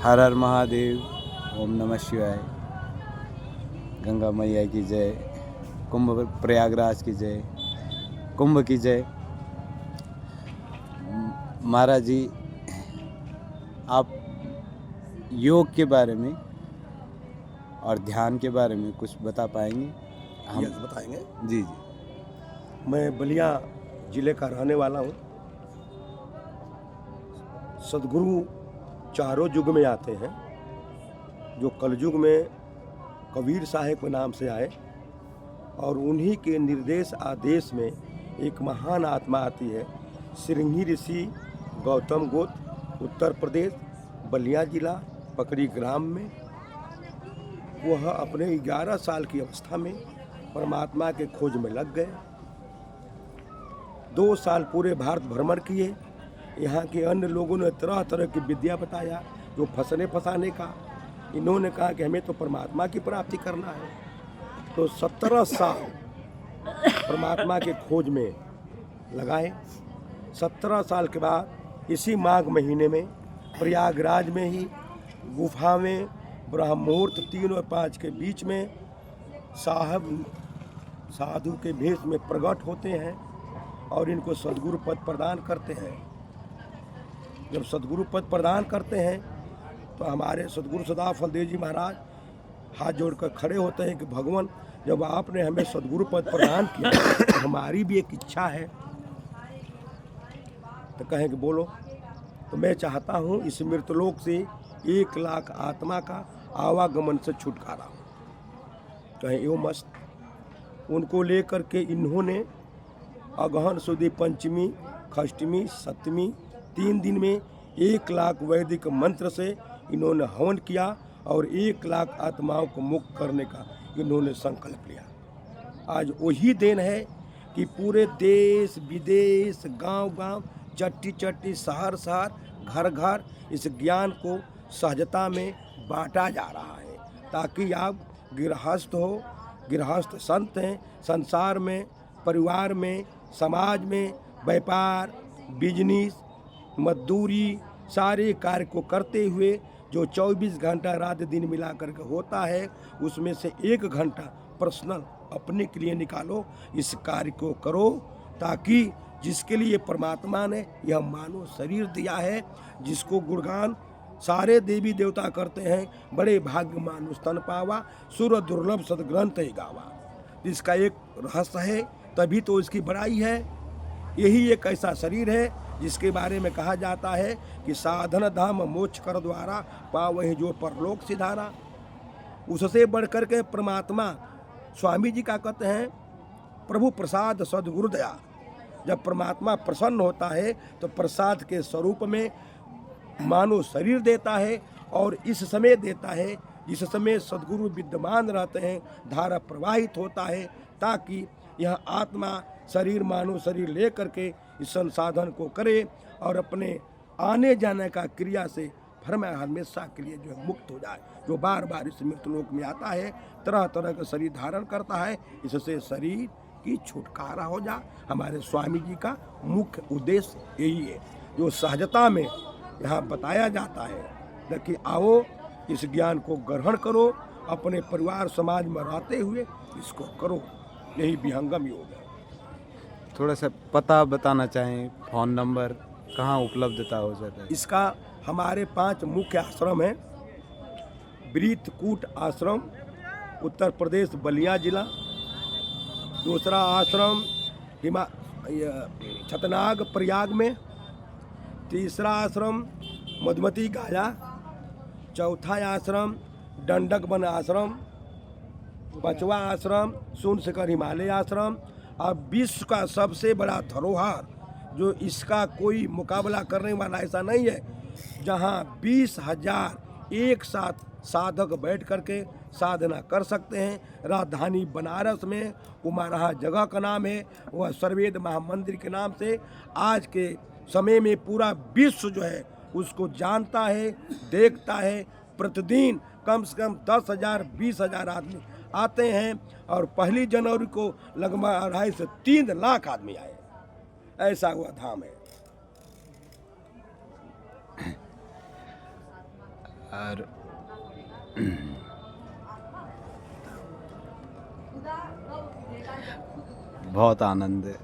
हर हर महादेव, ओम नमः शिवाय, गंगा मैया की जय, कुंभ प्रयागराज की जय, कुंभ की जय। महाराज जी, आप योग के बारे में और ध्यान के बारे में कुछ बता पाएंगे? हम यस, बताएंगे। जी जी। मैं बलिया जिले का रहने वाला हूँ। सदगुरु चारों युग में आते हैं। जो कलयुग में कबीर साहेब के नाम से आए और उन्हीं के निर्देश आदेश में एक महान आत्मा आती है। श्रृंगी ऋषि गौतम गोत्र, उत्तर प्रदेश, बलिया जिला, पकड़ी ग्राम में वह अपने 11 साल की अवस्था में परमात्मा के खोज में लग गए। 2 साल पूरे भारत भ्रमण किए। यहाँ के अन्य लोगों ने तरह तरह की विद्या बताया, जो फंसने फंसाने का। इन्होंने कहा कि हमें तो परमात्मा की प्राप्ति करना है। तो 17 साल परमात्मा के खोज में लगाए। 17 साल के बाद इसी माघ महीने में प्रयागराज में ही गुफा में ब्रह्म मुहूर्त 3 और 5 के बीच में साहब साधु के भेष में प्रकट होते हैं और इनको सदगुरु पद प्रदान करते हैं। जब सदगुरु पद प्रदान करते हैं तो हमारे सदगुरु सदा फलदेव जी महाराज हाथ जोड़कर खड़े होते हैं कि भगवान, जब आपने हमें सदगुरु पद प्रदान किया तो हमारी भी एक इच्छा है। तो कहें कि बोलो। तो मैं चाहता हूँ इस मृतलोक से 1 लाख आत्मा का आवागमन से छुटकारा हो। कहें यो मस्त। उनको लेकर के इन्होंने अगहन सुदी पंचमी, षष्टमी, सप्तमी 3 दिन में 1 लाख वैदिक मंत्र से इन्होंने हवन किया और 1 लाख आत्माओं को मुक्त करने का इन्होंने संकल्प लिया। आज वही दिन है कि पूरे देश विदेश, गांव गांव, चट्टी चट्टी, शहर शहर, घर घर इस ज्ञान को सहजता में बांटा जा रहा है, ताकि आप गृहस्थ हो, गृहस्थ संत हैं, संसार में, परिवार में, समाज में, व्यापार, बिजनेस, मजदूरी, सारे कार्य को करते हुए जो 24 घंटा रात दिन मिला करके होता है, उसमें से 1 घंटा पर्सनल अपने के लिए निकालो। इस कार्य को करो, ताकि जिसके लिए परमात्मा ने यह मानव शरीर दिया है, जिसको गुणगान सारे देवी देवता करते हैं, बड़े भाग्य मानुष तन पावा, सुर दुर्लभ सदग्रंथ ही गावा। इसका एक रहस्य है, तभी तो इसकी बड़ाई है। यही एक ऐसा शरीर है जिसके बारे में कहा जाता है कि साधन धाम मोक्ष कर द्वारा पावहि जो परलोक सिधारा। उससे बढ़कर के परमात्मा स्वामी जी का कहते हैं, प्रभु प्रसाद सदगुरु दया। जब परमात्मा प्रसन्न होता है तो प्रसाद के स्वरूप में मानो शरीर देता है, और इस समय देता है जिस समय सदगुरु विद्यमान रहते हैं, धारा प्रवाहित होता है, ताकि यह आत्मा शरीर मानो शरीर ले करके इस संसाधन को करे और अपने आने जाने का क्रिया से फरमाया हमेशा के लिए जो है मुक्त हो जाए। जो बार बार इस मृतलोक में आता है, तरह तरह का शरीर धारण करता है, इससे शरीर की छुटकारा हो जाए। हमारे स्वामी जी का मुख्य उद्देश्य यही है, जो सहजता में यहाँ बताया जाता है कि आओ इस ज्ञान को ग्रहण करो, अपने परिवार समाज में रहते हुए इसको करो। यही विहंगम योग है। थोड़ा सा पता बताना चाहें, फ़ोन नंबर, कहाँ उपलब्धता हो जाता है? इसका हमारे 5 मुख्य आश्रम हैं। ब्रीतकूट आश्रम, उत्तर प्रदेश, बलिया जिला। दूसरा आश्रम छतनाग प्रयाग में। तीसरा आश्रम मधुमती गाया। चौथा आश्रम डंडक वन आश्रम। 5वां आश्रम सुनशकर हिमालय आश्रम। अब विश्व का सबसे बड़ा धरोहर, जो इसका कोई मुकाबला करने वाला ऐसा नहीं है, जहाँ 20,000 एक साथ साधक बैठ करके साधना कर सकते हैं। राजधानी बनारस में उमारहा जगह का नाम है, वह सर्वेद महामंदिर के नाम से आज के समय में पूरा विश्व जो है उसको जानता है, देखता है। प्रतिदिन कम से कम 10,000 20,000 आदमी आते हैं, और 1 जनवरी को लगभग 2.5 से 3 लाख आदमी आए। ऐसा हुआ धाम है। और बहुत आनंद है,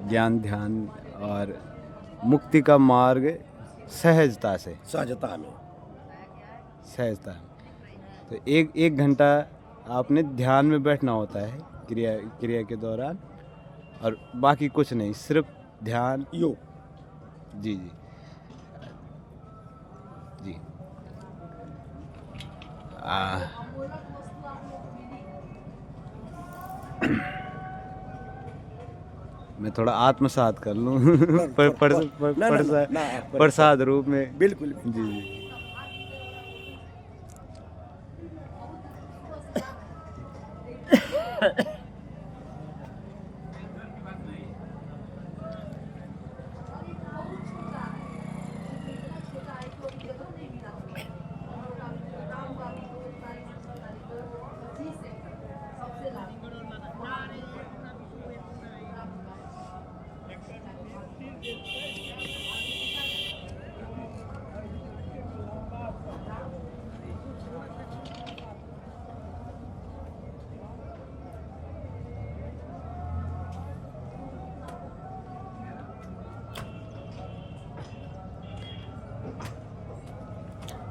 ज्ञान ध्यान और मुक्ति का मार्ग सहजता से, सहजता में। सहजता में। तो एक घंटा आपने ध्यान में बैठना होता है क्रिया के दौरान, और बाकी कुछ नहीं, सिर्फ ध्यान, योग। जी जी जी। मैं थोड़ा आत्मसात कर लूँ प्रसाद रूप में। बिल्कुल जी जी।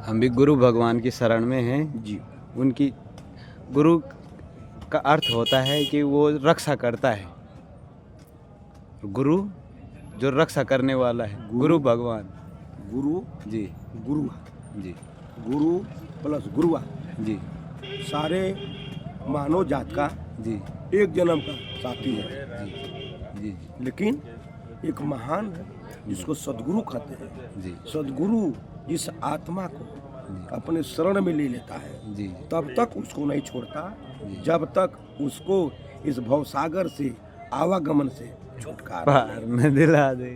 हम भी गुरु भगवान की शरण में हैं जी। उनकी, गुरु का अर्थ होता है कि वो रक्षा करता है, गुरु जो रक्षा करने वाला है, गुरु भगवान। गुरु जी गुरुआ, जी गुरु प्लस गुरुआ, जी सारे मानव जात का जी एक जन्म का साथी है। जी जी लेकिन एक महान है जिसको सदगुरु कहते हैं। जी सदगुरु जिस आत्मा को अपने शरण में ले लेता है, जी तब तक उसको नहीं छोड़ता जी। जब तक उसको इस भवसागर से, आवागमन से छुटकारा पार न दिला दे।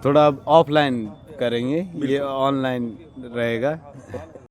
थोड़ा अब ऑफलाइन करेंगे, ये ऑनलाइन रहेगा।